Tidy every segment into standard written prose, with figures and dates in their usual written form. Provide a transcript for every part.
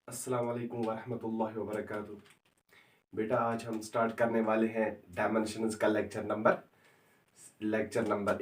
अस्सलाम वालेकुम वरहमतुल्लाहि वबरकातुह। बेटा आज हम स्टार्ट करने वाले हैं डायमेंशंस का लेक्चर नंबर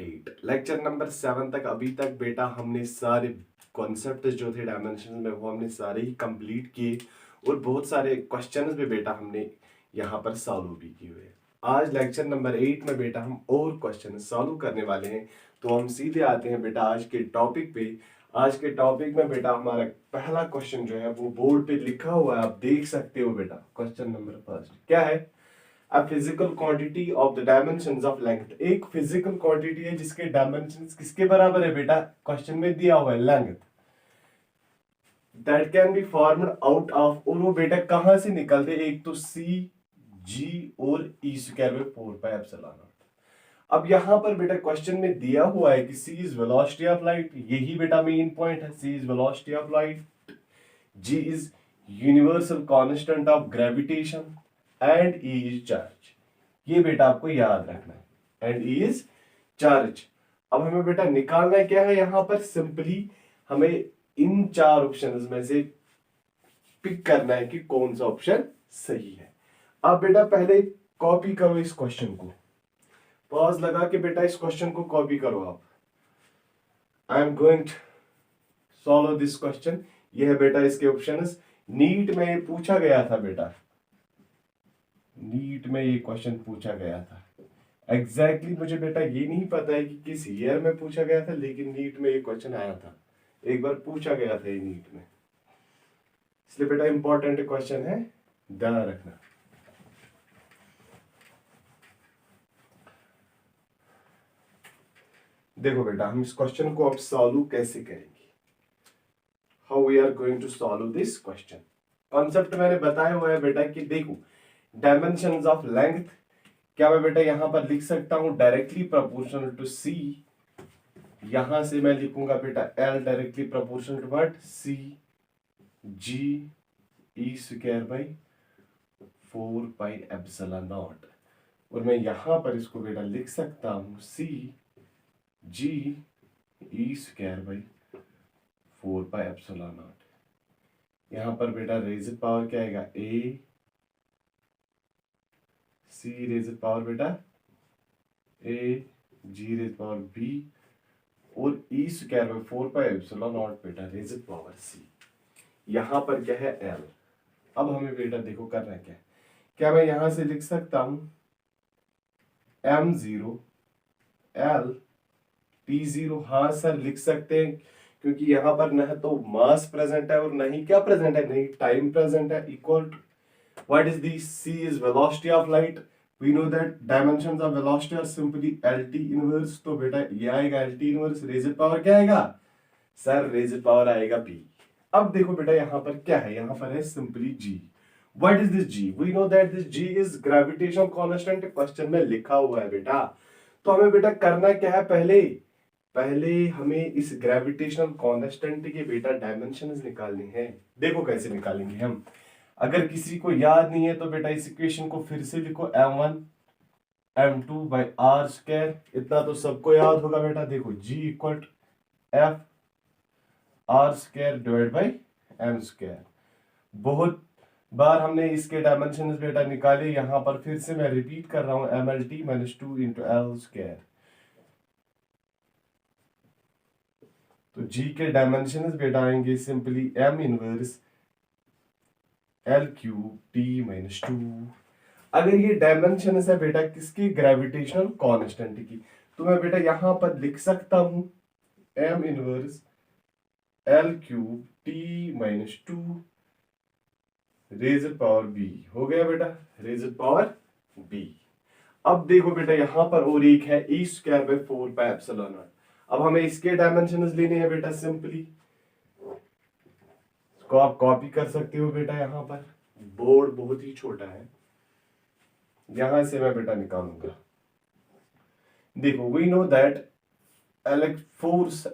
8। लेक्चर नंबर 7 तक अभी तक बेटा हमने सारे कॉन्सेप्ट जो थे डायमेंशन में वो हमने सारे ही कंप्लीट किए और बहुत सारे क्वेश्चंस भी बेटा हमने यहाँ पर सॉल्व भी किए हुए हैं। आज लेक्चर नंबर 8 में बेटा हम और क्वेश्चन सॉल्व करने वाले हैं। तो हम सीधे आते हैं बेटा आज के टॉपिक पे। आज के टॉपिक में बेटा हमारा पहला क्वेश्चन जो है वो बोर्ड पे लिखा हुआ है, आप देख सकते हो बेटा। क्वेश्चन नंबर फर्स्ट क्या है? A physical quantity of the dimensions of length. एक फिजिकल क्वांटिटी है जिसके डायमेंशंस किसके बराबर है बेटा? क्वेश्चन में दिया हुआ है length that can be formed out of. और वो बेटा कहां से निकलते? एक तो सी जी और ई स्क्वायर में 4 पाई एप्सिलॉन। अब यहां पर बेटा क्वेश्चन में दिया हुआ है कि c is velocity of light, यही बेटा मेन पॉइंट है। c is velocity of light, g is universal constant of gravitation and e is charge. ये बेटा आपको याद रखना है, एंड e इज चार्ज। अब हमें बेटा निकालना क्या है? यहां पर सिंपली हमें इन चार ऑप्शंस में से पिक करना है कि कौन सा ऑप्शन सही है। अब बेटा पहले कॉपी करो इस क्वेश्चन को, पॉज लगा के बेटा इस क्वेश्चन को कॉपी करो आप। I am going to solve this question. ये है बेटा इसके ऑप्शंस। नीट में पूछा गया था बेटा, नीट में ये क्वेश्चन पूछा गया था। एग्जैक्टली मुझे बेटा ये नहीं पता है कि किस ईयर में पूछा गया था, लेकिन नीट में ये क्वेश्चन आया था, एक बार पूछा गया था ये नीट में। इसलिए बेटा इंपॉर्टेंट क्वेश्चन है, ध्यान रखना। देखो बेटा हम इस क्वेश्चन को अब सॉल्व कैसे करेंगे, how we are going to solve this question. Concept मैंने बताया हुआ है बेटा कि देखो डायमेंशंस ऑफ लेंथ, क्या मैं बेटा यहां पर लिख सकता हूं डायरेक्टली प्रोपोर्शनल टू सी। यहां से मैं लिखूंगा बेटा L directly proportional to what? C G E square by 4 pi epsilon naught. और मैं यहां पर इसको बेटा लिख सकता हूं C G E square by 4 pi epsilon not. यहां पर बेटा रेज़ पावर क्या आएगा? A C रेज़ पावर बेटा A G rays power B और E square by 4 pi epsilon not बेटा रेज़ पावर C। यहां पर क्या है? L। अब हमें बेटा देखो करना क्या है। क्या मैं यहां से लिख सकता हूं m0 L T0? हाँ सर लिख सकते हैं, क्योंकि यहां पर न तो मास प्रेजेंट है और न ही क्या प्रेजेंट है, नहीं टाइम प्रेजेंट है। Equal to what is the? c is velocity of light. We know that dimensions of velocity are simply lt inverse. तो बेटा ये आएगा lt इनवर्स, रेज़ पावर क्या आएगा सर? रेज़ पावर आएगा b। अब देखो बेटा यहां पर क्या है? यहां पर है simply g। What is this g? We know that this g is gravitation constant, question में लिखा हुआ है बेटा। तो हमें बेटा करना क्या है? पहले पहले हमें इस ग्रेविटेशनल कांस्टेंट के बेटा डायमेंशंस निकालने हैं। देखो कैसे निकालेंगे हम। अगर किसी को याद नहीं है तो बेटा इस इक्वेशन को फिर से लिखो, m1 m2 by r square. इतना तो सबको याद होगा बेटा। देखो g equal f R square divide by M square. बहुत बार हमने इसके डायमेंशंस बेटा निकाले, यहां पर फिर से मैं रिपीट कर रहा हूं, M L T minus 2 into L square. तो g के डायमेंशंस बेटा आएंगे simply m inverse L cube T minus 2। अगर ये डायमेंशन है बेटा किसकी? ग्रेविटेशनल कांस्टेंट की। तो मैं बेटा यहां पर लिख सकता हूं m inverse L cube T minus 2 rays power b। हो गया बेटा रेज़ पावर b। अब देखो बेटा यहां पर और एक है e square by 4 pi epsilon not. अब हमें इसके डायमेंशंस लेने हैं बेटा। सिंपली इसको आप कॉपी कर सकते हो बेटा। यहां पर बोर्ड बहुत ही छोटा है, यहां से मैं बेटा निकालूंगा। देखो we know that force,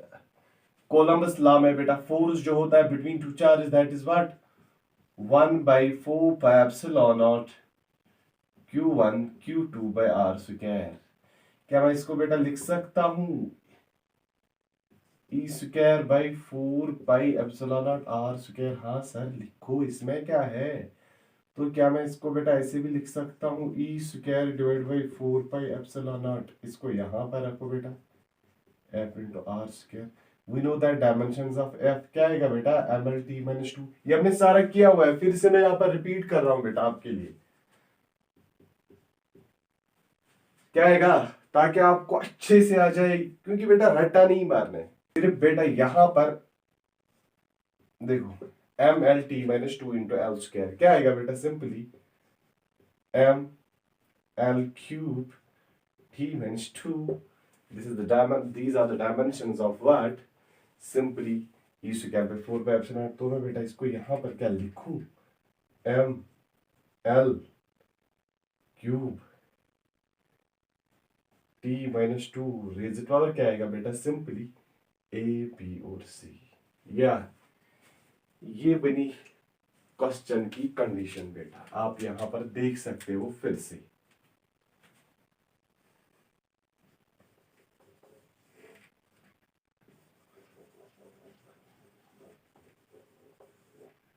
Coulomb's law में बेटा फोर्स जो होता है between two charge that is what? 1/4 pi epsilon naught Q1 Q2 by r square. क्या मैं इसको बेटा लिख सकता हूं e square by 4 pi epsilon naught r square. हाँ सर लिखो, इसमें क्या है। तो क्या मैं इसको बेटा ऐसे भी लिख सकता हूँ, e square divide by 4 pi epsilon naught. इसको यहाँ पर रखो बेटा, F into r square. We know that dimensions of F क्या आएगा बेटा, एम एल टी माइनस 2। ये हमने सारा किया हुआ है, फिर से मैं यहाँ पर रिपीट कर रहा हूँ बेटा आपके लिए। क्या आएगा, ताकि आपको अच्छे से आ जाए, क्योंकि बेटा रट्टा नहीं मारना है सिर्फ बेटा। यहां पर देखो, M L T minus 2 into L square क्या आएगा बेटा, simply M L cube T minus 2। This is these are the dimensions of what, simply E square by 4 by epsilon. तो मैं बेटा इसको यहां पर क्या लिखूं, M L cube T minus 2 raise power क्या आएगा बेटा, सिंपली ए बी और सी। या ये बनी क्वेश्चन की कंडीशन बेटा, आप यहां पर देख सकते हो फिर से।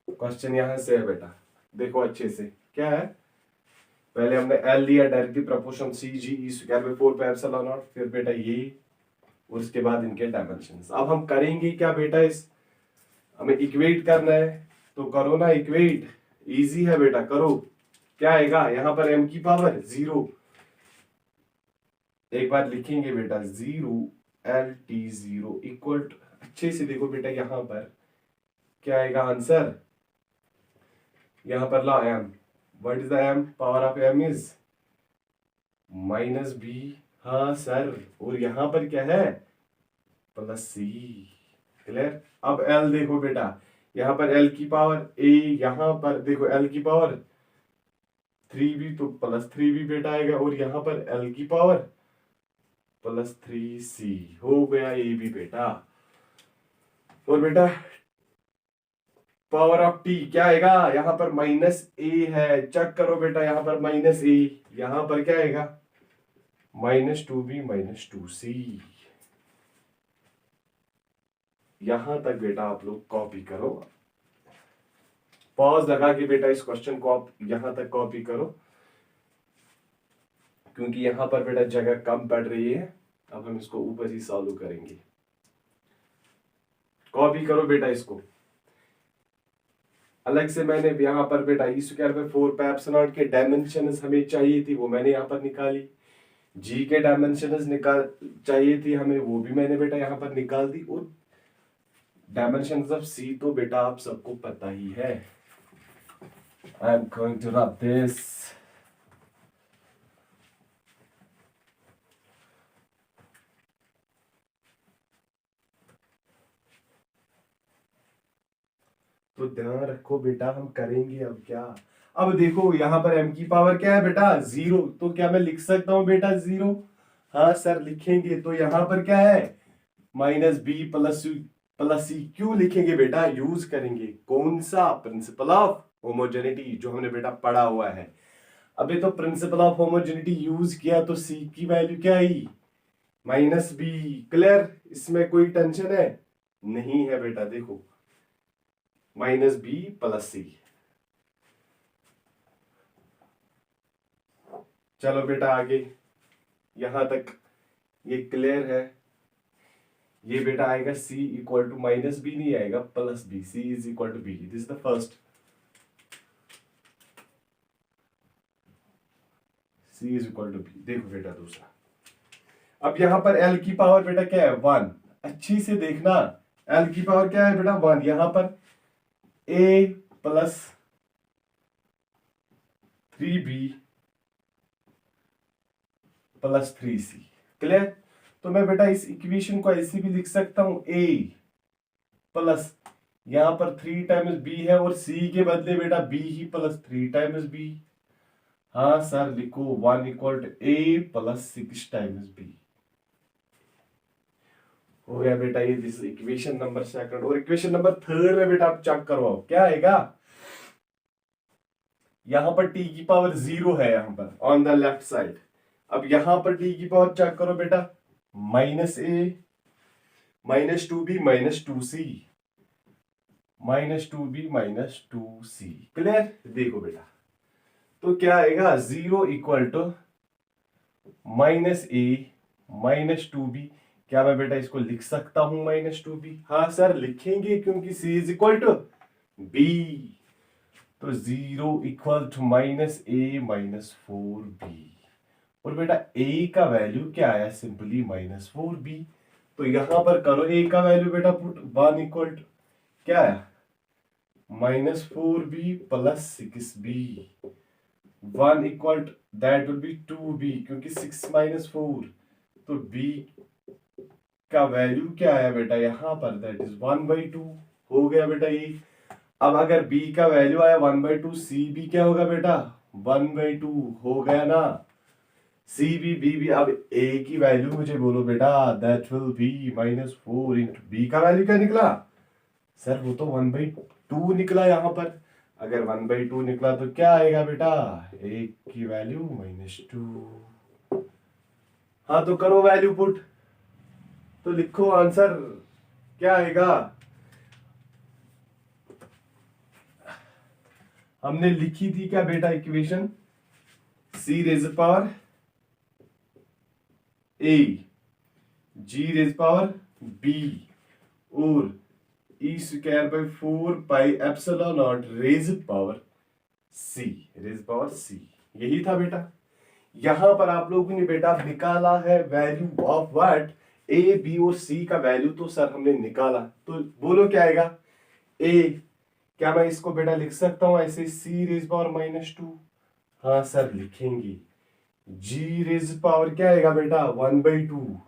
क्वेश्चन यहां से है बेटा, देखो अच्छे से क्या है। पहले हमने एल लिया, directly proportion C G E square by 4 pi epsilon naught, फिर बेटा ये, और उसके बाद इनके डायमेंशंस। अब हम करेंगे क्या बेटा, इस हमें इक्वेट करना है, तो करो ना इक्वेट, इजी है बेटा करो। क्या आएगा यहाँ पर, m की पावर 0, एक बार लिखेंगे बेटा 0 एल टी 0 इक्वल टू, अच्छे से देखो बेटा यहाँ पर क्या आएगा आंसर। यहाँ पर ला m, what is the m, power of m is minus B. हाँ सर, और यहाँ पर क्या है, प्लस सी। क्लियर। अब l देखो बेटा, यहाँ पर l की पावर a, यहाँ पर देखो l की पावर 3b, तो प्लस 3b बेटा आएगा, और यहाँ पर l की पावर प्लस 3c हो गया ये भी बेटा। और बेटा पावर ऑफ t क्या आएगा, यहाँ पर माइनस a है, चेक करो बेटा, यहाँ पर माइनस a, यहाँ पर क्या आएगा माइनस 2b माइनस 2c। यहां तक बेटा आप लोग कॉपी करो, पॉज लगा के बेटा इस क्वेश्चन को आप यहां तक कॉपी करो, क्योंकि यहां पर बेटा जगह कम पड़ रही है। अब हम इसको ऊपर ही सॉल्व करेंगे, कॉपी करो बेटा इसको। अलग से मैंने यहां पर बेटा ई स्क्वायर बाय 4 पाई एप्सिलॉन के डायमेंशंस हमें चाहिए थी, वो मैंने यहां पर निकाली। जी के डायमेंशंस निकाल चाहिए थी हमें, वो भी मैंने बेटा यहां पर निकाल दी। और डायमेंशंस ऑफ सी तो बेटा आप सबको पता ही है। I am going to rub this. तो ध्यान रखो बेटा, हम करेंगे अब क्या। अब देखो यहाँ पर m की पावर क्या है बेटा 0, तो क्या मैं लिख सकता हूँ बेटा 0। हाँ सर लिखेंगे। तो यहाँ पर क्या है माइनस बी प्लस सी। क्यों लिखेंगे बेटा, यूज करेंगे कौन सा, प्रिंसिपल ऑफ होमोजेनिटी, जो हमने बेटा पढ़ा हुआ है। अभी तो प्रिंसिपल ऑफ होमोजेनिटी यूज किया, तो सी की वैल्यू क्या आई माइनस बी। क्लियर, इसमें कोई टेंशन है नहीं है बेटा। देखो माइनस बी प्लस सी। चलो बेटा आगे, यहां तक ये क्लियर है। ये बेटा आएगा c equal to minus B नहीं आएगा plus B, c is equal to B, this is the first. c is equal to B. देखो बेटा दूसरा, अब यहां पर l की पावर बेटा क्या है 1, अच्छी से देखना, l की पावर क्या है बेटा 1। यहां पर a plus 3b plus 3c। Clear. तो मैं बेटा इस इक्वेशन को ऐसे भी लिख सकता हूं, a प्लस यहां पर 3 टाइम्स b है, और c के बदले बेटा b ही प्लस 3 टाइम्स b। हाँ सर लिखो 1 equal to a plus 6 times b। हो गया बेटा ये, दिस इक्वेशन नंबर सेकंड। और इक्वेशन नंबर थर्ड में बेटा आप चेक करो क्या आएगा। यहां पर t की पावर 0 है, यहां पर ऑन द लेफ्ट साइड। अब यहां पर t की पावर चेक करो बेटा, minus a -2b -2c, -2b -2c। Clear? देखो बेटा, तो क्या आएगा 0 इक्वल टू -a -2b। क्या मैं बेटा इसको लिख सकता हूं -2b? हाँ सर लिखेंगे, क्योंकि c is equal to b। तो 0 इक्वल टू -a -4b। और बेटा a का वैल्यू क्या आया? Simply -4b। तो यहां पर करो a का वैल्यू बेटा पुट। 1 इक्वल टू क्या आया? -4b plus 6b। 1 equal to that will be 2b, क्योंकि 6 -4। तो b का वैल्यू क्या आया बेटा यहां पर? That is 1/2। हो गया बेटा ये। अब अगर b का वैल्यू आया 1/2, c भी क्या होगा बेटा? 1/2 हो गया ना। c भी b भी। अब a की वैल्यू मुझे बोलो बेटा। That will B -4 into b का वैल्यू क्या निकला? सर वो तो 1/2 निकला यहां पर। अगर 1/2 निकला तो क्या आएगा बेटा? a की वैल्यू -2। हाँ तो करो वैल्यू पुट, तो लिखो आंसर क्या आएगा। हमने लिखी थी क्या बेटा equation? c rays power a, g rays power b और e square by 4 pi epsilon not rays power c, rays power c। यही था बेटा। यहां पर आप लोगों ने बेटा निकाला है value of what? a b और c का वैल्यू तो सर हमने निकाला। तो बोलो क्या आएगा? a, क्या मैं इसको बेटा लिख सकता हूं ऐसे c रेज़ पावर -2? हाँ सर लिखेंगे। g रेज़ पावर क्या आएगा बेटा? 1/2।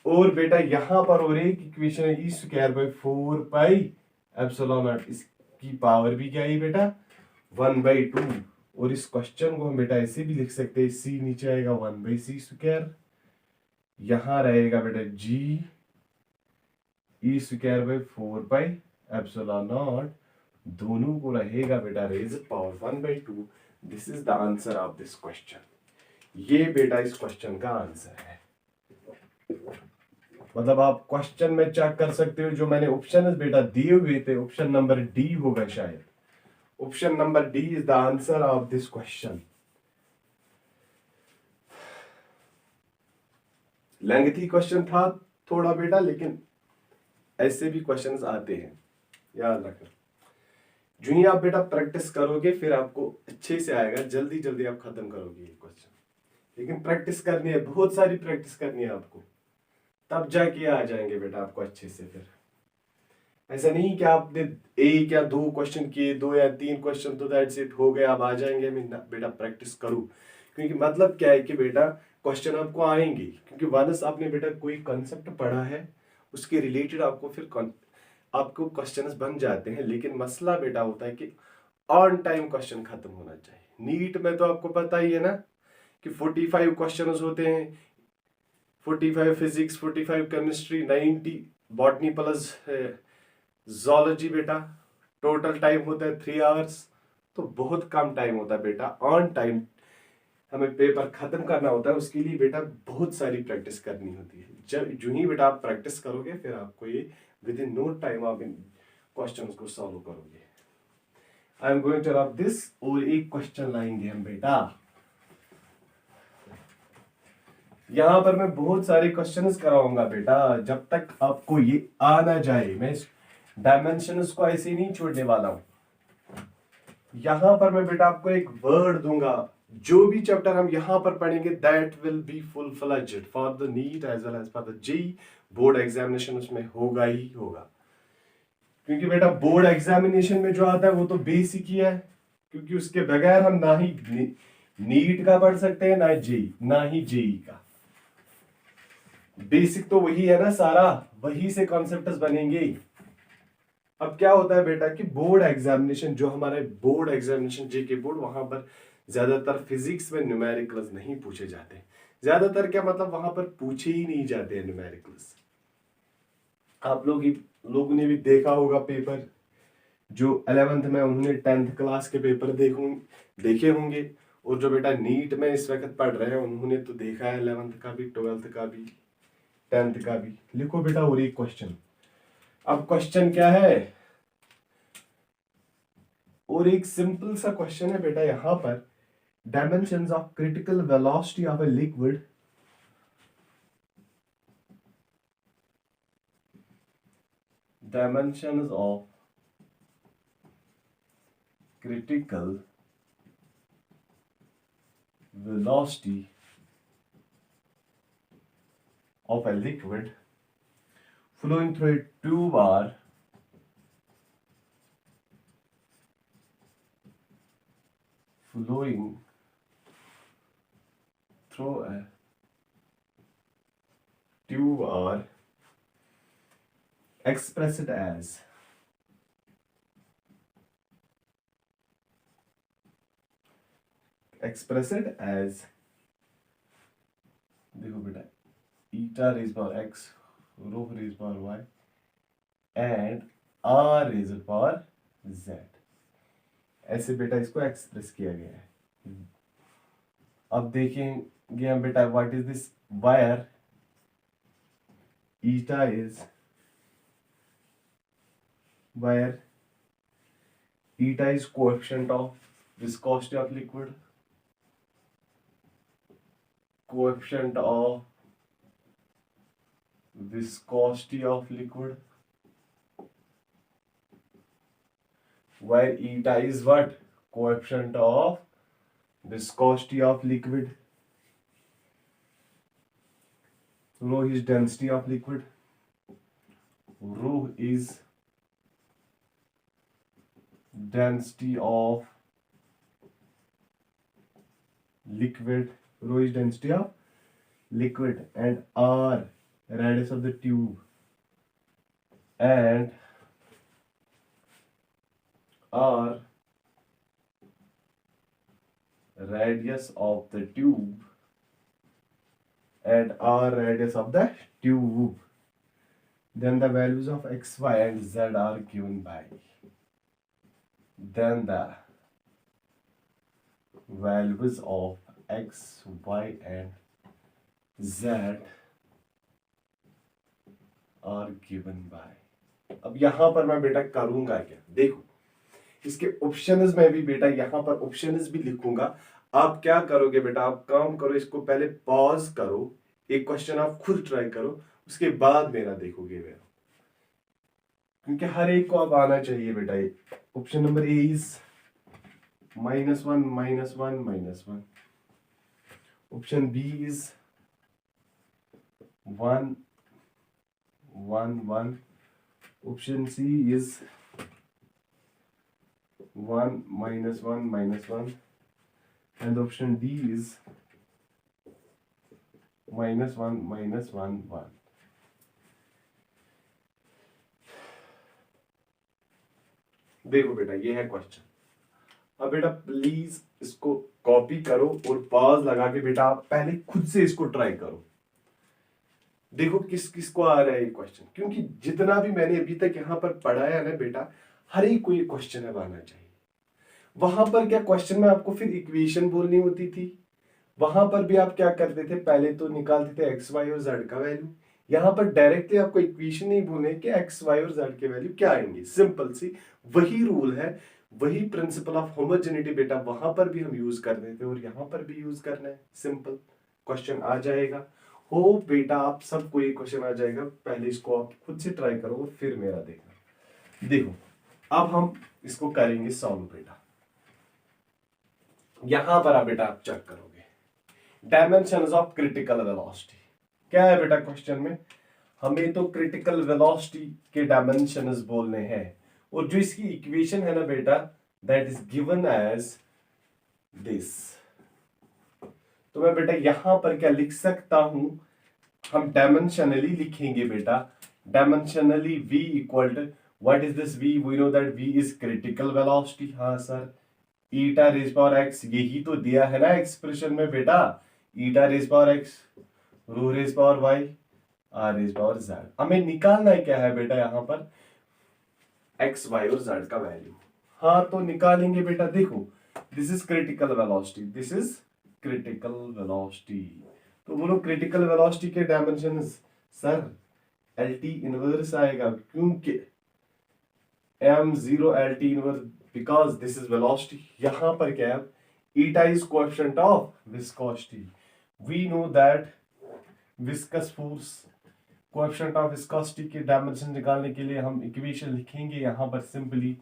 और बेटा यहां पर और एक इक्वेशन है e square by 4 pi epsilon naught, इसकी पावर भी क्या है बेटा? 1/2। और इस क्वेश्चन को हम बेटा ऐसे भी लिख सकते हैं, c नीचे आएगा 1/c स्क्वायर, यहां रहेगा बेटा g E square by 4 pi epsilon not, दोनों को रहेगा बेटा rays power 1/2। This is the answer of this question. ये बेटा इस क्वेश्चन का आंसर है। मतलब आप क्वेश्चन में चेक कर सकते हो, जो मैंने ऑप्शन बेटा दिए हुए थे, ऑप्शन नंबर डी होगा शायद। Option number D is the answer of this question. Lengthy question था थोड़ा बेटा, लेकिन ऐसे भी क्वेश्चंस आते हैं, याद रखना। जो ही आप बेटा प्रैक्टिस करोगे फिर आपको अच्छे से आएगा, जल्दी जल्दी आप खत्म करोगे ये क्वेश्चन। लेकिन प्रैक्टिस करनी है, बहुत सारी प्रैक्टिस करनी है आपको, तब जाके आ जाएंगे बेटा आपको अच्छे से। फिर ऐसा नहीं कि आपने एक या दो क्वेश्चन किए, 2 या 3 क्वेश्चन तो दैट्स इट हो गया, अब आ जाएंगे। मैं बेटा प्रैक्टिस करूं, क्योंकि मतलब क्या है कि बेटा क्वेश्चन आपको आएंगे, क्योंकि वंस आपने बेटा कोई कंसेप्ट पढ़ा है उसके रिलेटेड आपको फिर आपको क्वेश्चंस बन जाते हैं। लेकिन मसला बेटा होता है कि ऑन टाइम क्वेश्चन खत्म होना चाहिए। नीट में तो आपको पता ही है ना कि 45 क्वेश्चन होते हैं, 45 physics, 45 chemistry, 90 botany plus zoology बेटा। टोटल टाइम होता है 3 आवर्स, तो बहुत कम टाइम होता है बेटा। ऑन टाइम हमें पेपर खत्म करना होता है, उसके लिए बेटा बहुत सारी प्रैक्टिस करनी होती है। जब जो ही बेटा आप प्रैक्टिस करोगे फिर आपको ये विद इन नो टाइम आप इन क्वेश्चंस को सॉल्व करोगे। I am going to rub this, और एक क्वेश्चन लाएंगे हम बेटा। यहां पर मैं बहुत सारे क्वेश्चंस कराऊंगा बेटा, जब तक आपको ये आ ना जाए। मैं इस डायमेंशंस को ऐसे नहीं छोड़ने वाला हूं। यहां पर मैं बेटा आपको एक वर्ड दूंगा, जो भी चैप्टर हम यहां पर पढ़ेंगे that will be full fledged for the NEET as well as for the JEE board examination, उसमें होगा ही होगा। क्योंकि बेटा बोर्ड एग्जामिनेशन में जो आता है वो तो बेसिक ही है, क्योंकि उसके बगैर हम ना ही नीट का पढ़ सकते हैं ना ही जेईई का। बेसिक तो वही है ना सारा, वही से कॉन्सेप्ट्स बनेंगे। अब क्या होता है बेटा कि बोर्ड एग्जामिनेशन, जो हमारे बोर्ड एग्जामिनेशन जेके बोर्ड, वहां पर ज्यादातर फिजिक्स में न्यूमेरिकल्स नहीं पूछे जाते। ज्यादातर क्या मतलब, वहां पर पूछे ही नहीं जाते हैं न्यूमेरिकल्स। आप लोगों ने भी देखा होगा पेपर, जो 11th में उन्होंने 10th क्लास के पेपर देखे होंगे, और जो बेटा नीट में इस वक्त पढ़ रहे हैं उन्होंने तो देखा है 11th का भी 12th का भी। 10th का भी लिखो बेटा। और एक क्वेश्चन, अब क्वेश्चन क्या है, और एक सिंपल सा क्वेश्चन है बेटा यहां पर, dimensions of critical velocity of a liquid, dimensions of critical velocity of a liquid flowing through a tube are flowing through a tube are expressed as देखो बेटा eta raised power x, rho raised power y and r raised power z, ऐसे बेटा इसको express किया गया है। अब देखेंगे हम बेटा what is this wire, eta is where eta is coefficient of viscosity of liquid, coefficient of viscosity of liquid, where eta is what, coefficient of viscosity of liquid, rho is density of liquid, rho is density of liquid, rho is density of liquid, and r radius of the tube, and r radius of the tube, and r radius of the tube. Then the values of x, y and z are given by, then the values of x, y and z are given by। अब यहां पर मैं बेटा करूंगा क्या, देखो इसके options में भी बेटा यहां पर ऑप्शंस भी लिखूंगा। आप क्या करोगे बेटा, आप काम करो, इसको पहले पॉज करो, एक क्वेश्चन आप खुद ट्राई करो, उसके बाद मेरा देखोगे बेटा, क्योंकि हर एक को अब आना चाहिए बेटा। Option number A is -1 -1 -1, option B is 1 1 1, option C is 1 -1 -1, and option D is -1 -1 1। देखो बेटा ये है क्वेश्चन। अब बेटा प्लीज इसको कॉपी करो और पॉज लगा के बेटा आप पहले खुद से इसको ट्राई करो, देखो किस किस को आ रहा है ये क्वेश्चन, क्योंकि जितना भी मैंने अभी तक यहाँ पर पढ़ाया ना बेटा, हर एक को ये क्वेश्चन अब आना चाहिए। वहां पर क्या क्वेश्चन में आपको फिर इक्वेशन बोलनी होती थी, वहां पर भी आप क्या करते थे, पहले तो निकालते थे एक्स वाई और जेड का वैल्यू। यहाँ पर डायरेक्टली आपको इक्वेशन नहीं बोलने कि एक्स वाई और जेड के वैल्यू क्या आएंगे, सिंपल सी वही रूल है, वही प्रिंसिपल ऑफ होमोजेनिटी बेटा वहां पर भी हम यूज करते थे और यहाँ पर भी यूज करना है, सिंपल क्वेश्चन आ जाएगा। हो बेटा आप सबको ये क्वेश्चन आ जाएगा, पहले इसको आप खुद से ट्राई करो और फिर मेरा देखना। देखो अब हम इसको करेंगे सॉल्व बेटा। यहां पर आप बेटा आप चेक करोगे डायमेंशंस ऑफ क्रिटिकल वेलोसिटी, क्या है बेटा क्वेश्चन में, हमें तो क्रिटिकल वेलोसिटी के डायमेंशंस बोलने हैं, और जो इसकी इक्वेशन है ना बेटा that is given as this. तो मैं बेटा यहां पर क्या लिख सकता हूं, हम डायमेंशनली लिखेंगे बेटा, dimensionally v equal to what is this v, we know that v is critical velocity. हाँ sir, eta raise power x, यही तो दिया है ना एक्सप्रेशन में बेटा, eta raise power x, rho raise power y, r raise power z. हमें निकालना है क्या है बेटा यहाँ पर, एक्स वाई और जेड का वैल्यू। हाँ तो निकालेंगे बेटा, देखो this is critical velocity, this is critical velocity, तो बोलो क्रिटिकल वेलोसिटी के डायमेंशंस सर LT इनवर्स आएगा क्योंकि m0 LT inverse because this is velocity. यहां पर क्या है, eta is coefficient of viscosity। we know that viscous force coefficient of viscosity के डायमेंशन निकालने के लिए हम इक्वेशन लिखेंगे यहां पर simply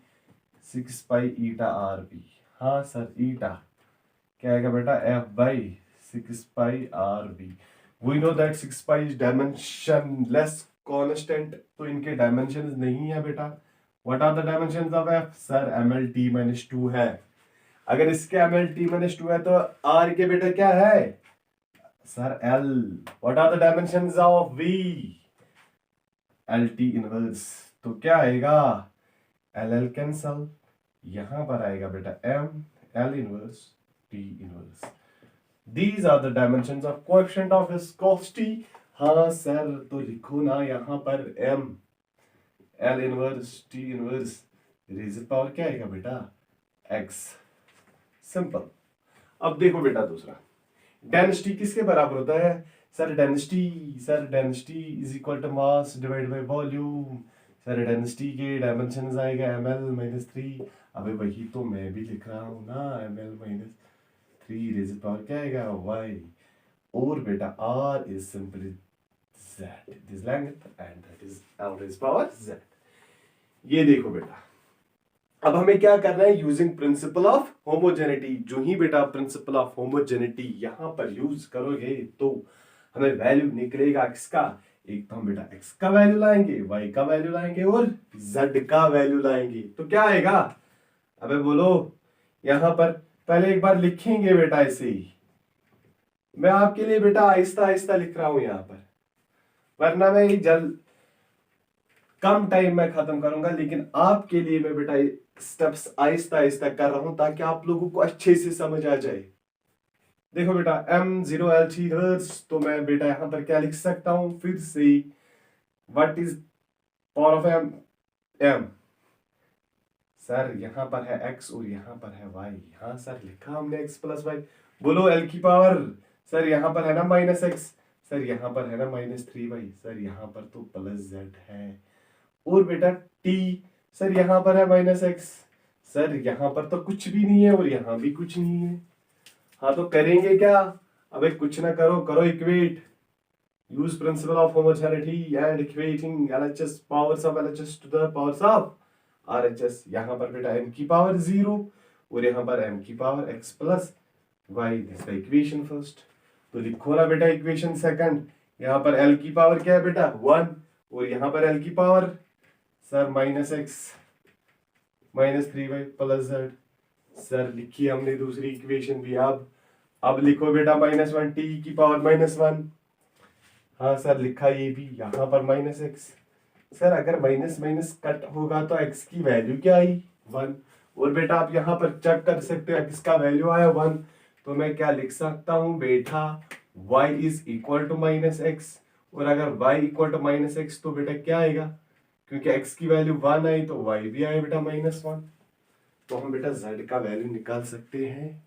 6 pi eta R v. हाँ सर ईटा क्या आएगा बेटा F by 6 pi R v. We know that 6 pi is dimensionless constant, तो इनके डायमेंशन नहीं है बेटा। What are the dimensions of F? Sir ml-2 है। अगर इसके ml-2 है तो आर के बेटा क्या है sir L। What are the dimensions of V? LT inverse. तो क्या आएगा LL कैंसल, यहां पर आएगा बेटा M L inverse T inverse. These are the dimensions of coefficient of viscosity। हाँ सर तो लिखो ना यहां पर M L inverse T inverse, raise to power क्या आएगा बेटा X। सिंपल। अब देखो बेटा दूसरा, डेंसिटी किसके बराबर होता है? Sir density is equal to mass divide by volume. Sir density के डायमेंशंस आएगा ml-3। अबे वही तो मैं भी लिख रहा हूं ना, ml-3 रेज़र पावर क्या आएगा y। और बेटा r is simply z, it is length and that is l raise to power z। ये देखो बेटा, अब हमें क्या करना है, यूजिंग प्रिंसिपल ऑफ होमोजेनिटी। जो ही बेटा प्रिंसिपल ऑफ होमोजेनिटी यहां पर यूज करोगे तो हमें वैल्यू निकलेगा किसका, एक तो हम बेटा x का वैल्यू लाएंगे, y का वैल्यू लाएंगे और z का वैल्यू लाएंगे। तो क्या आएगा, अबे बोलो। यहां पर पहले एक बार लिखेंगे बेटा ऐसे ही, मैं आपके लिए बेटा आहिस्ता आहिस्ता लिख रहा हूं यहां पर, वरना मैं जल्द कम टाइम में खत्म करूंगा, लेकिन आपके लिए मैं बेटा स्टेप्स आहिस्ता आहिस्ता कर रहा हूं ताकि आप लोगों को अच्छे से समझ आ जाए। देखो बेटा m0 LT हर्ट्ज, तो मैं बेटा यहां पर क्या लिख सकता हूं फिर से, what is power of m sir यहां पर है x और यहां पर है y। हाँ सर लिखा हमने x प्लस y। बोलो l की पावर, सर यहां पर है ना -x, सर यहां पर है ना -3y, सर यहां पर तो प्लस z है। और बेटा t, सर यहां पर है -x, सर यहां पर तो कुछ भी नहीं है और यहां भी कुछ नहीं है। हाँ तो करेंगे क्या, अबे कुछ ना करो, करो equate, use principle of homogeneity and equating LHS powers of LHS to the powers of RHS। यहां पर बेटा m की पावर 0 और यहां पर m की power x plus y, this the equation first. तो लिखो ना बेटा इक्वेशन सेकंड, यहां पर l की पावर क्या है बेटा 1 और यहां पर l की power sir -x -3y plus z। Sir लिखी हमने दूसरी इक्वेशन भी। अब लिखो बेटा -1 t की पावर -1। हाँ सर लिखा ये भी, यहाँ पर -x। सर अगर माइनस माइनस कट होगा तो x की वैल्यू क्या आई 1। और बेटा आप यहाँ पर चेक कर सकते हो x का वैल्यू आया 1, तो मैं क्या लिख सकता हूँ बेटा y is equal to -x। और अगर y इक्वल टू -x तो बेटा क्या आएगा, क्योंकि x की वैल्यू 1 आई तो y भी आया बेटा -1। तो हम बेटा z का वैल्यू निकाल सकते हैं।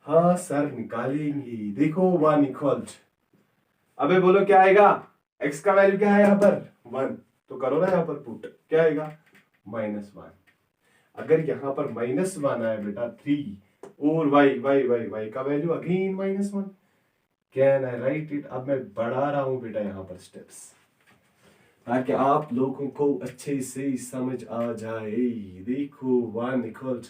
हाँ सर निकालेंगे। देखो 1 इक्वल, अबे बोलो क्या आएगा, x का वैल्यू क्या है यहाँ पर 1, तो करो ना यहाँ पर पुट, क्या आएगा -1। अगर यहाँ पर -1 आया बेटा 3 और y का value again -1, can I right it. अब मैं बढ़ा रहा हूं बेटा यहाँ पर स्टेप्स ताकि आप लोगों को अच्छे से समझ आ जाए। देखो 1 इक्वल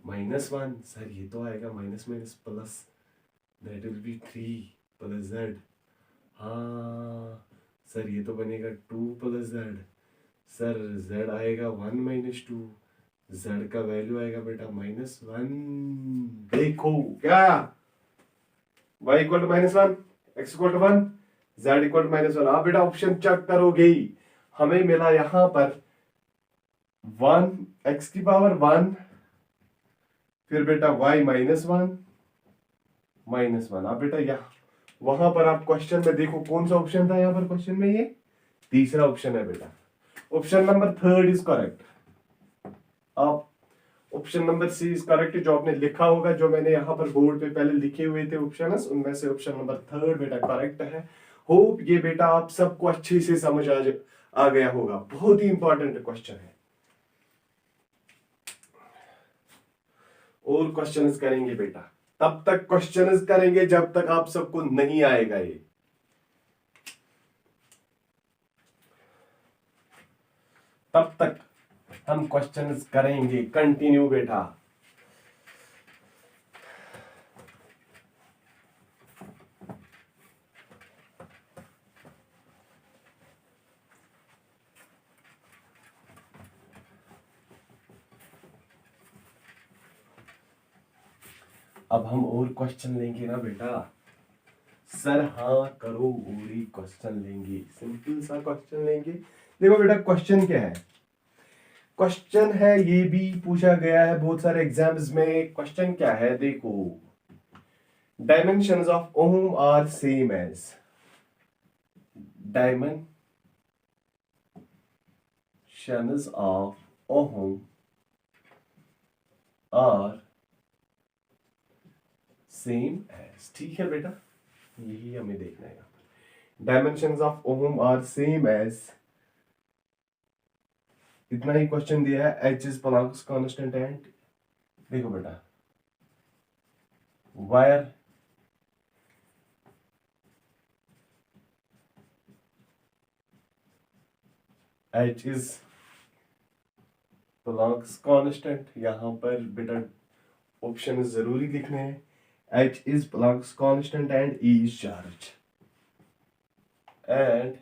-1, सर ये तो आएगा minus minus plus, that will B 3 plus z। हाँ सर ये तो बनेगा 2 प्लस z। सर z आएगा 1 - 2, z का वैल्यू आएगा बेटा -1। देखो क्या, y equal to -1, x equal to 1, z equal to -1। आप बेटा ऑप्शन चेक करोगे, हमें मिला यहां पर 1 x की पावर 1, फिर बेटा y -1। अब बेटा यहाँ वहां पर आप क्वेश्चन में देखो कौन सा ऑप्शन था यहाँ पर क्वेश्चन में, ये तीसरा ऑप्शन है बेटा, ऑप्शन नंबर 3 इज करेक्ट। आप option number C is correct, जो आपने लिखा होगा, जो मैंने यहाँ पर बोर्ड पे पहले लिखे हुए थे ऑप्शंस, उनमें से ऑप्शन नंबर 3 बेटा करेक्ट है। होप ये बेटा आप सबको अच्छे से समझ आ गया होगा, बहुत ही इंपॉर्टेंट क्वेश्चन है। और क्वेश्चंस करेंगे बेटा, तब तक क्वेश्चंस करेंगे जब तक आप सबको नहीं आएगा ये। तब तक हम क्वेश्चंस करेंगे कंटिन्यू बेटा। अब हम और क्वेश्चन लेंगे ना बेटा, सर हाँ करो और ही क्वेश्चन लेंगे, सिंपल सा क्वेश्चन लेंगे। देखो बेटा क्वेश्चन क्या है, क्वेश्चन है, ये भी पूछा गया है बहुत सारे एग्जाम्स में। क्वेश्चन क्या है देखो, dimensions of ohm are same as, dimensions of ohm are same as, ठीक है बेटा, यही हमें देखना है। Dimensions of ohm are same as, इतना ही क्वेश्चन दिया है। H is Planck's constant and, देखो बेटा where H is Planck's constant, यहां पर बेटा ऑप्शन जरूरी लिखने हैं। H is Planck's constant and E is charge, and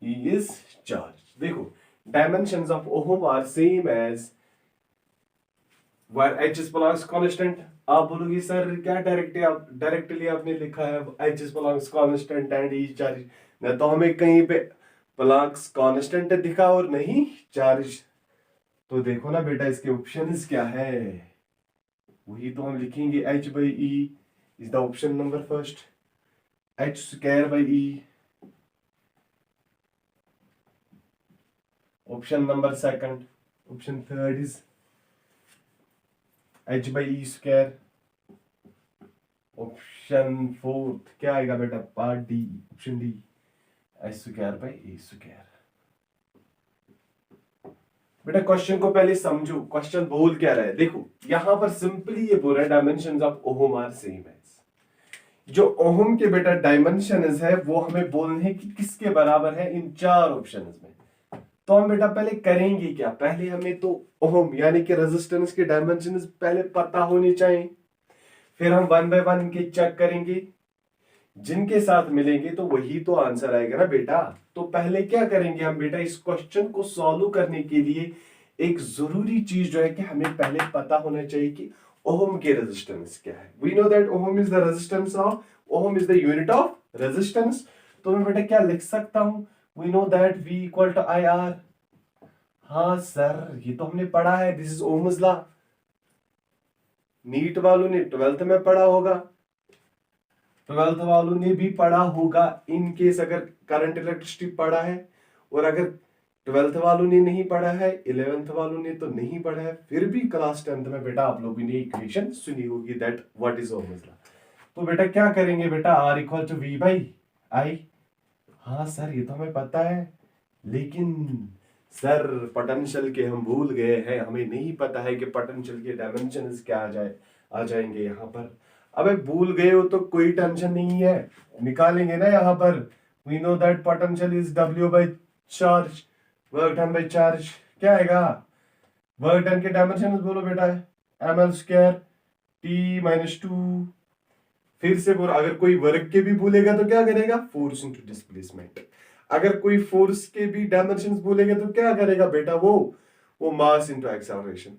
E is charge। देखो dimensions of ohm are same as where H is Planck's constant। आप बोलोगे सर क्या डायरेक्टली आपने लिखा है H is Planck's constant and E is charge, न तो हमें कहीं पे Planck's constant दिखा और नहीं चार्ज। तो देखो ना बेटा इसके ऑप्शंस क्या है, वही तो हम लिखेंगे। H by E is the option number first, H square by E option number second, option third is H by E square, option fourth क्या आएगा बेटा, part D, option D, H square by E square। बेटा question को पहले समझो, question बोल क्या रहा है। देखो यहां पर सिंपली ये बोल रहा है dimensions of ohm are same as. जो ओम के बेटा डायमेंशंस है वो हमें बोलने हैं कि किसके बराबर है इन चार ऑप्शंस में। तो हम बेटा पहले करेंगे क्या, पहले हमें तो ओम यानी कि रेजिस्टेंस के डायमेंशंस पहले पता होने चाहिए, फिर हम वन बाय वन इनके चेक करेंगे, जिनके साथ मिलेंगे तो वही तो आंसर आएगा ना बेटा। तो पहले क्या करेंगे हम बेटा, इस क्वेश्चन को सॉल्व करने के लिए एक जरूरी चीज जो है कि हमें पहले पता होना चाहिए कि ओम के रेजिस्टेंस क्या है। We know that ohm is the resistance of, ohm is the unit of resistance. तो मैं बेटा क्या लिख सकता हूं, we know that V equal to IR। हाँ सर ये तो हमने पढ़ा है, this is Ohm's law, NEET वालों ने 12th में पढ़ा होगा, 12th वालों ने भी पढ़ा होगा इन केस अगर करंट इलेक्ट्रिसिटी पढ़ा है। और अगर 12th वालों ने नहीं पढ़ा है, 11th वालों ने तो नहीं पढ़ा है, फिर भी क्लास 10th में बेटा आप लोगों ने इक्वेशन सुनी होगी that what is Ohm's law. तो बेटा क्या करेंगे बेटा, R equal to V by I। हाँ सर ये तो हमें पता है, लेकिन सर पोटेंशियल के हम भूल गए हैं, हमें नहीं पता है कि पोटेंशियल के डायमेंशंस क्या आ जाएंगे यहाँ पर। अबे भूल गए हो तो कोई टेंशन नहीं है, निकालेंगे ना यहाँ पर। We know that potential is W by charge, work done by charge, क्या आएगा, वर्क डन के डायमेंशंस बोलो बेटा, ml स्क्वायर T माइनस 2। फिर से बोल, अगर कोई वर्क के भी भूलेगा तो क्या करेगा, फोर्स इनटू डिस्प्लेसमेंट। अगर कोई फोर्स के भी डायमेंशंस भूलेगा तो क्या करेगा बेटा, वो मास इनटू एक्सेलरेशन।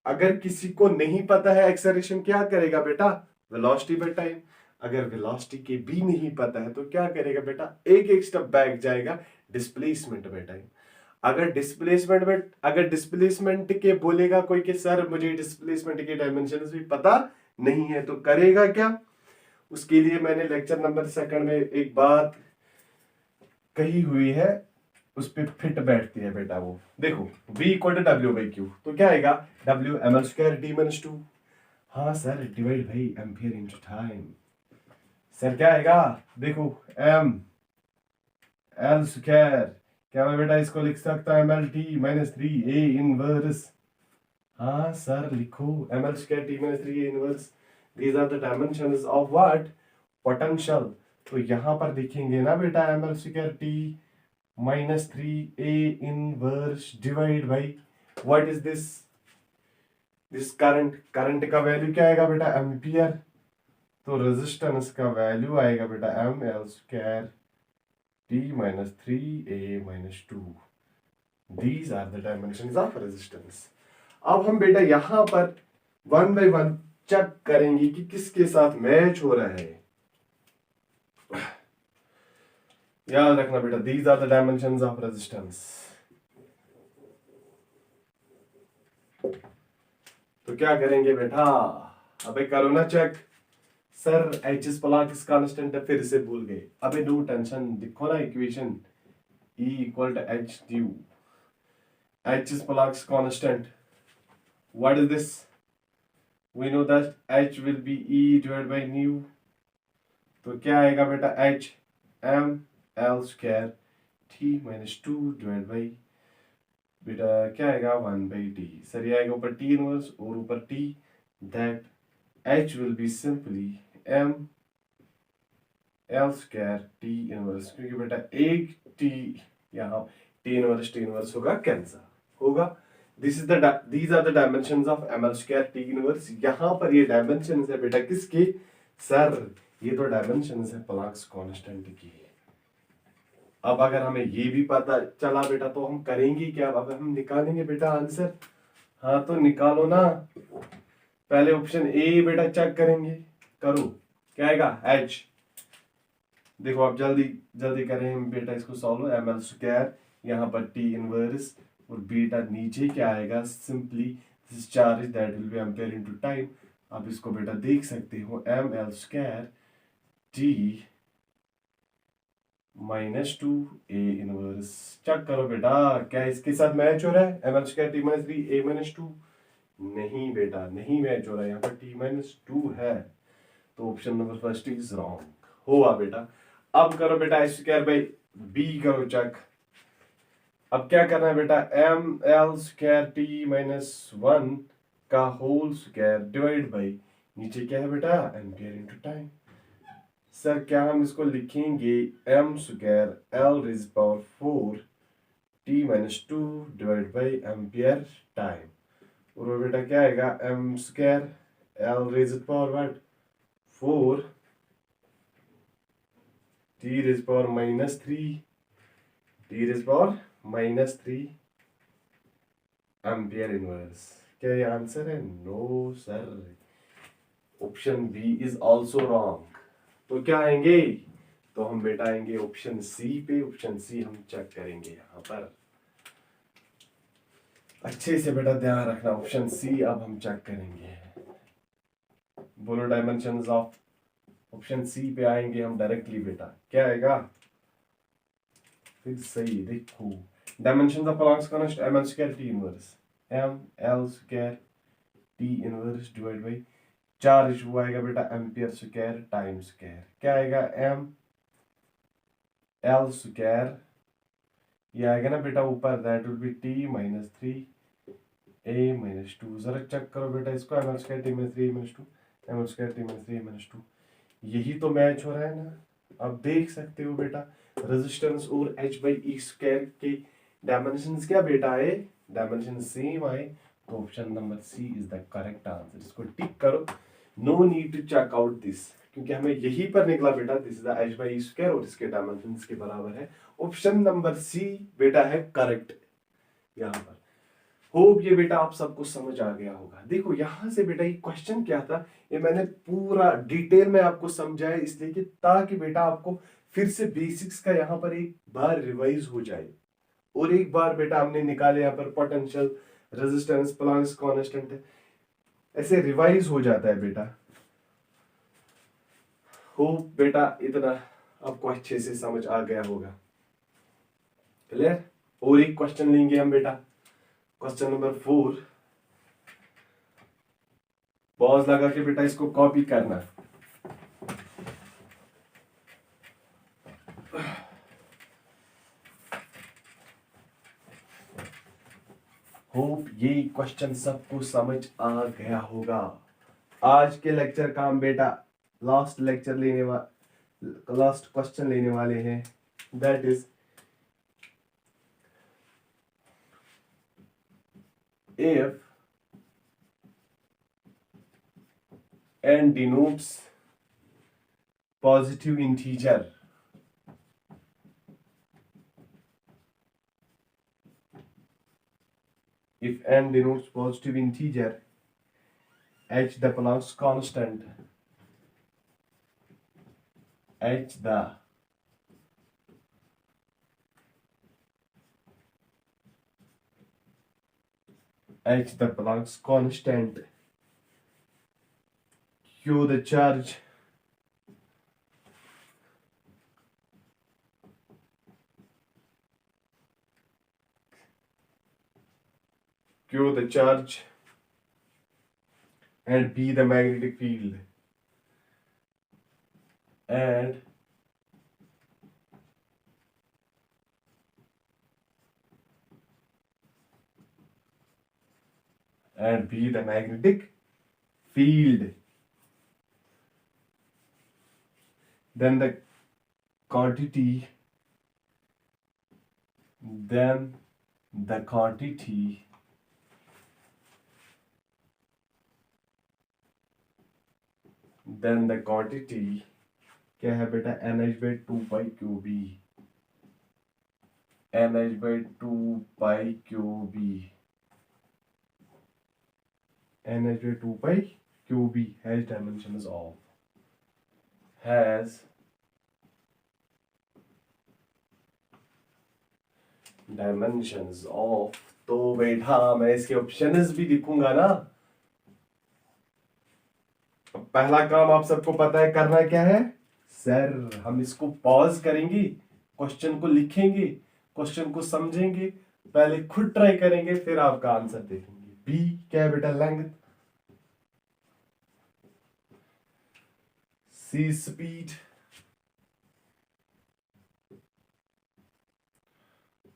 अगर किसी को नहीं पता है एक्सेलरेशन क्या करेगा बेटा, वेलोसिटी बाय टाइम। अगर वेलोसिटी के भी नहीं पता है तो क्या करेगा बेटा, एक एक स्टेप बैक जाएगा, डिस्प्लेसमेंट बाय टाइम। अगर डिस्प्लेसमेंट के बोलेगा कोई कि सर मुझे डिस्प्लेसमेंट के डायमेंशंस भी पता नहीं है, तो करेगा क्या। उसके लिए मैंने लेक्चर नंबर 2 में एक बात कही हुई है, उस पर फिट बैठती है बेटा। वो देखो V equal to W by Q, तो क्या आएगा, W ml square T minus 2। हाँ sir divide by ampere into time. Sir क्या आएगा, देखो एम एल स्क्वायर, क्या मैं बेटा इसको लिख सकता हूँ M L T minus three A inverse. हाँ सर लिखो M L square T minus three A inverse, these are the dimensions of what, potential. तो यहाँ पर देखेंगे ना बेटा M L square T minus three A inverse divide by what is this current, current का value क्या आएगा बेटा एम्पियर, तो रेजिस्टेंस का वैल्यू आएगा बेटा M L square T minus three A minus two, these are the dimensions of resistance. अब हम बेटा यहां पर वन बाय वन चेक करेंगे कि किसके साथ मैच हो रहा है। याद रखना बेटा these are the dimensions of resistance. तो क्या करेंगे बेटा, अबे करो ना check. Sir H is Planck's constant है, फिर से भूल गए। अबे नो टेंशन, देखो ना equation E equal to H nu, H is Planck's constant, what is this, we know that H will be E divide by nu. तो क्या आएगा बेटा H M L square T minus two divide by बेटा क्या आएगा one by T. Sir ये आएगा ऊपर टी इनवर्स और ऊपर T, that H will be simply M L square T inverse, क्योंकि बेटा एक टी यहाँ टी इनवर्स होगा कैंसिल होगा। These are the dimensions of M L square T inverse. यहाँ पर ये डायमेंशंस है बेटा किसके, सर ये तो डायमेंशंस है प्लांक्स कांस्टेंट की। अब अगर हमें ये भी पता चला बेटा तो हम करेंगे क्या, अब हम निकालेंगे बेटा आंसर। हाँ तो निकालो ना, पहले ऑप्शन ए बेटा चेक करेंगे, करो क्या आएगा एच। देखो अब जल्दी जल्दी करें हम बेटा इसको सॉल्व, एम एल स्क्वायर यहाँ पर टी इनवर्स और बेटा नीचे क्या आएगा simply this charge that will be ampere into time. आप इसको बेटा देख सकते हो M L square T minus two A inverse, check करो बेटा क्या इसके साथ मैच हो रहा है, M L square T minus three A minus two, नहीं बेटा नहीं मैच हो रहा है, यहाँ पर टी माइनस टू है, तो option number first is wrong हुआ बेटा। अब करो बेटा एच स्क्वायर बाई बी करो चेक। अब क्या करना है बेटा M L square T minus one का होल स्क्वायर डिवाइड बाई नीचे क्या है बेटा एम्पियर इनटू टाइम। सर क्या हम इसको लिखेंगे M square L raise power four T minus two divide by ampere time, और वो बेटा क्या आएगा M square L raise power what four T raise power minus three T raise power minus three ampere inverse. क्या ये answer है, no sir, option B is also wrong. तो क्या आएंगे, तो हम बेटा आएंगे ऑप्शन सी पे, ऑप्शन सी हम चेक करेंगे यहाँ पर, अच्छे से बेटा ध्यान रखना ऑप्शन सी अब हम चेक करेंगे। बोलो डायमेंशंस ऑफ ऑप्शन सी पे आएंगे हम डायरेक्टली बेटा, क्या आएगा फिर सही देखो dimensions of Planck's constant M L square T inverse, M L square T inverse divide by charge वो आएगा बेटा एम्पियर स्क्वायर टाइम स्क्वायर, क्या आएगा एम एल स्क्वायर, ये आएगा ना बेटा ऊपर that will be T minus three A minus two. जरा चेक करो बेटा इसको M L square T minus three A minus two, M L square T minus three A minus two, यही तो मैच हो रहा है ना। अब देख सकते हो बेटा रेजिस्टेंस और एच बाई ई स्क्वायर के डायमेंशंस क्या बेटा आए, डायमेंशन सेम आए, तो option number C is the correct answer. इसको टिक करो, no need to check out this, क्योंकि हमें यही पर निकला बेटा this is the H by E square और इसके डायमेंशंस के बराबर है, ऑप्शन नंबर सी बेटा है करेक्ट यहाँ पर। होप ये बेटा आप सबको समझ आ गया होगा। देखो यहां से बेटा ये क्वेश्चन क्या था, ये मैंने पूरा डिटेल में आपको समझाया इसलिए कि ताकि बेटा आपको फिर से बेसिक्स का यहाँ पर एक बार रिवाइज हो जाए, और एक बार बेटा हमने निकाले यहाँ पर पोटेंशियल रेजिस्टेंस प्लांक्स कांस्टेंट है, ऐसे रिवाइज हो जाता है बेटा। होप बेटा इतना आपको अच्छे से समझ आ गया होगा, क्लियर। और एक क्वेश्चन लेंगे हम बेटा, क्वेश्चन नंबर 4, पॉज लगा के बेटा इसको कॉपी करना। होप ये क्वेश्चन सबको समझ आ गया होगा। आज के लेक्चर का हम बेटा लास्ट क्वेश्चन लेने वाले हैं, that is if n denotes positive integer, if n denotes positive integer, h the Planck's constant, h the Planck's constant, q the charge, and b the magnetic field, and b the magnetic field, then the quantity क्या है बेटा, nh/2πqb, nh/2πqb, nh/2πqb has dimensions of तो बेटा मैं इसके options भी लिखूंगा ना। पहला काम आप सबको पता है करना क्या है सर, हम इसको पॉज करेंगे, क्वेश्चन को लिखेंगे, क्वेश्चन को समझेंगे, पहले खुद ट्राई करेंगे, फिर आपका आंसर देखेंगे। बी क्या है बेटा, लेंथ, सी स्पीड,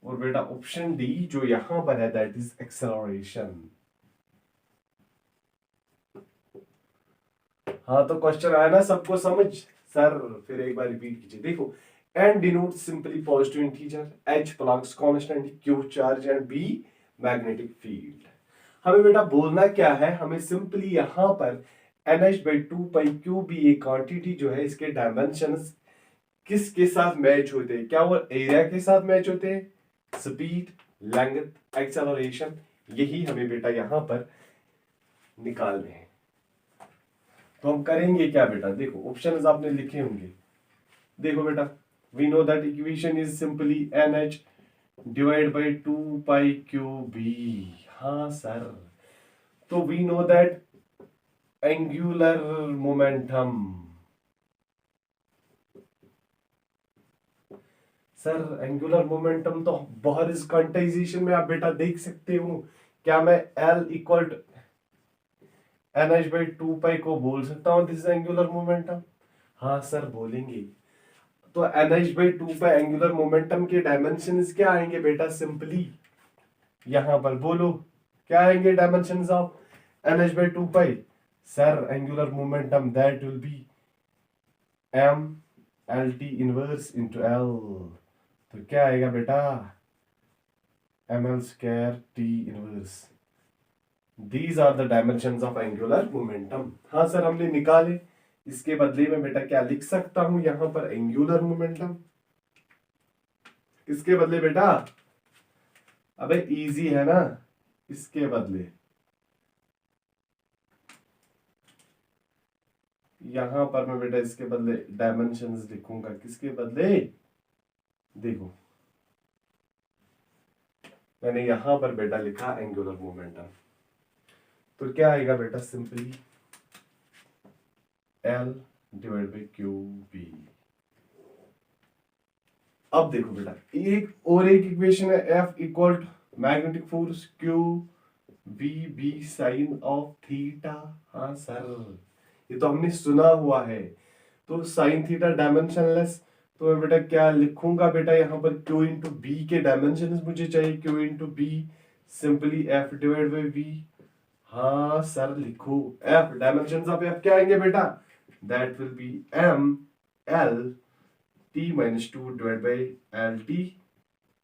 और बेटा ऑप्शन डी जो यहां पर है दैट इज एक्सेलरेशन। हाँ तो क्वेश्चन आया ना सबको समझ सर, फिर एक बार रिपीट कीजिए। देखो n denotes simply positive integer, h Planck's constant, q charge and b magnetic field। हमें बेटा बोलना क्या है, हमें सिंपली यहां पर nh/2πqb एक क्वांटिटी जो है इसके डायमेंशंस किसके साथ मैच होते हैं, क्या वो एरिया के साथ मैच होते हैं, स्पीड, लेंथ, एक्सेलरेशन, यही हमें बेटा यहां पर निकालने हैं। तो हम करेंगे क्या बेटा, देखो ऑप्शंस आपने लिखे होंगे। देखो बेटा we know that equation is simply nh divide by 2πqb। हाँ सर, तो we know that angular momentum, sir angular momentum तो बाहर इस क्वांटाइजेशन में आप बेटा देख सकते हो। क्या मैं L इक्वल nh/2π को बोल सकता हूं दिस इज एंगुलर मोमेंटम? हाँ सर बोलेंगे। तो nh/2π एंगुलर मोमेंटम के डायमेंशंस क्या आएंगे बेटा, सिंपली यहां पर बोलो क्या आएंगे dimensions of nh/2π? Sir angular momentum that will B m lt inverse into l। तो क्या आएगा बेटा, ml² t inverse. These are the dimensions of angular momentum। हाँ सर हमने निकाले, इसके बदले में बेटा क्या लिख सकता हूं यहां पर एंगुलर मोमेंटम, किसके बदले बेटा, अबे इजी है ना, इसके बदले यहां पर मैं बेटा इसके बदले डायमेंशंस लिखूंगा, किसके बदले, देखो मैंने यहां पर बेटा लिखा एंगुलर मोमेंटम। तो क्या आएगा बेटा, simply L divide by QB। अब देखो बेटा एक इक्वेशन है F equal to magnetic force Q B sine of theta. हाँ सर ये तो हमने सुना हुआ है। तो साइन थीटा डायमेंशनलेस, तो मैं बेटा क्या लिखूंगा बेटा, यहाँ पर Q इंटू बी के डायमेंशन मुझे चाहिए, Q into B simply F divide by V. हाँ सर लिखो एफ, डायमेंशन ऑफ एफ क्या आएंगे बेटा, that will be M L T minus two divide by L T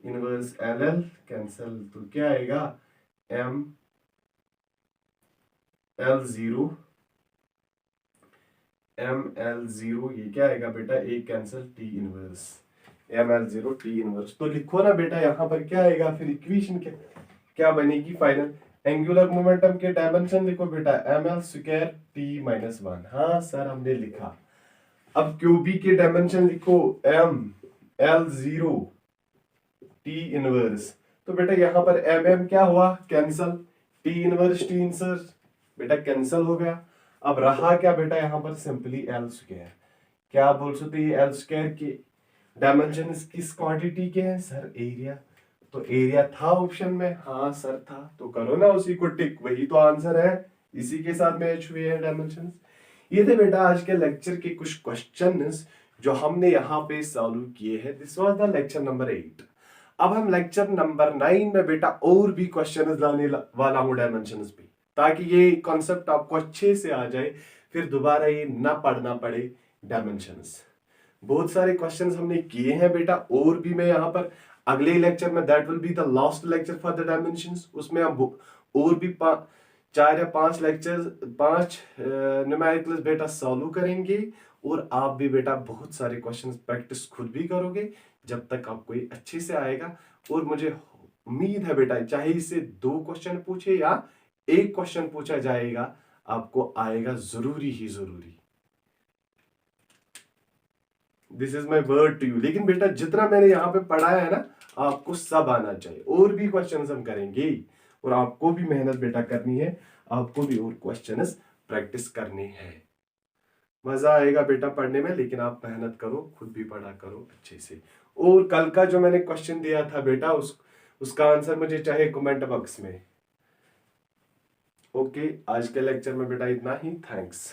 inverse L L, cancel तो क्या आएगा M L zero, M L zero ये क्या आएगा बेटा, एक cancel T inverse, M L zero T inverse. तो लिखो ना बेटा यहाँ पर क्या आएगा, फिर इक्वेशन क्या बनेगी फाइनल, एंगुलर मोमेंटम के डायमेंशन लिखो बेटा M L square T minus one. हाँ सर हमने लिखा। अब क्यूबी के डायमेंशन लिखो M L zero T inverse. तो बेटा यहाँ पर एम एम क्या हुआ कैंसल, टी इनवर्स बेटा कैंसल हो गया। अब रहा क्या बेटा यहाँ पर सिंपली एल स्क्वायर। क्या आप बोल सकते हैं एल स्क्वायर के डायमेंशन किस क्वांटिटी के हैं सर, एरिया। तो एरिया था ऑप्शन में, हाँ सर था, तो करो ना उसी को टिक, वही तो आंसर है, इसी के साथ मैच हुए हैं डायमेंशंस। ये थे बेटा आज के लेक्चर के कुछ क्वेश्चंस जो हमने यहाँ पे सॉल्व किए हैं। This was the lecture number 8। अब हम लेक्चर नंबर 9 में बेटा और भी क्वेश्चन लाने वाला हूँ डायमेंशंस पे, ताकि ये कॉन्सेप्ट आपको अच्छे से आ जाए, फिर दोबारा ये ना पढ़ना पड़े डायमेंशंस। बहुत सारे क्वेश्चंस हमने किए हैं बेटा, और भी मैं यहाँ पर अगले लेक्चर में, that will be the last lecture for the dimensions, उसमें हम और भी 4 या 5 लेक्चर्स 5 न्यूमेरिकल्स बेटा सॉल्व करेंगे। और आप भी बेटा बहुत सारे क्वेश्चंस प्रैक्टिस खुद भी करोगे जब तक आपको ये अच्छे से आएगा। और मुझे उम्मीद है बेटा चाहे इससे 2 क्वेश्चन पूछे या 1 क्वेश्चन पूछा जाएगा, आपको आएगा जरूरी ही जरूरी। This is my word to you. लेकिन बेटा जितना मैंने यहाँ पे पढ़ाया है ना, आपको सब आना चाहिए। और भी क्वेश्चंस हम करेंगे, और आपको भी मेहनत बेटा करनी है, आपको भी और क्वेश्चंस प्रैक्टिस करने हैं। मजा आएगा बेटा पढ़ने में, लेकिन आप मेहनत करो, खुद भी पढ़ा करो अच्छे से। और कल का जो मैंने क्वेश्चन दिया था बेटा, उसका आंसर मुझे चाहे कमेंट बॉक्स में। ओके, आज के लेक्चर में बेटा इतना ही। थैंक्स।